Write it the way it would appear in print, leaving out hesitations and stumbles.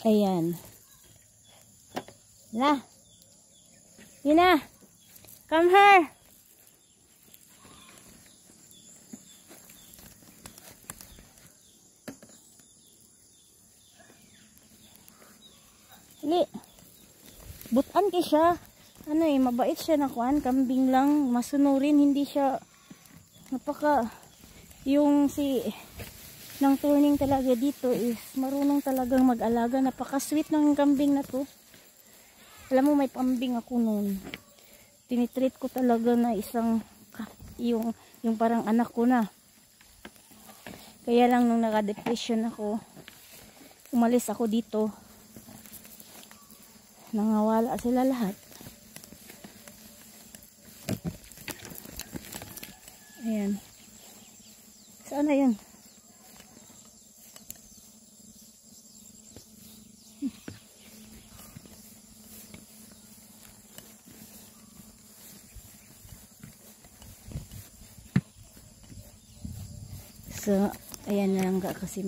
Ayan. La. Tina. Come here. Dali. Butan kay siya. Ano mabait siya na kuan, kambing lang, masunurin, hindi siya napaka yung si ng turning talaga dito is marunong talagang mag-alaga. Napaka sweet ng kambing na to. Alam mo, may pambing ako noon. Tinitreat ko talaga na isang yung parang anak ko na. Kaya lang nung naka-depression ako, umalis ako dito. Nangawala sila lahat. Ayan. Saan na yun? So, ayan na lang kasi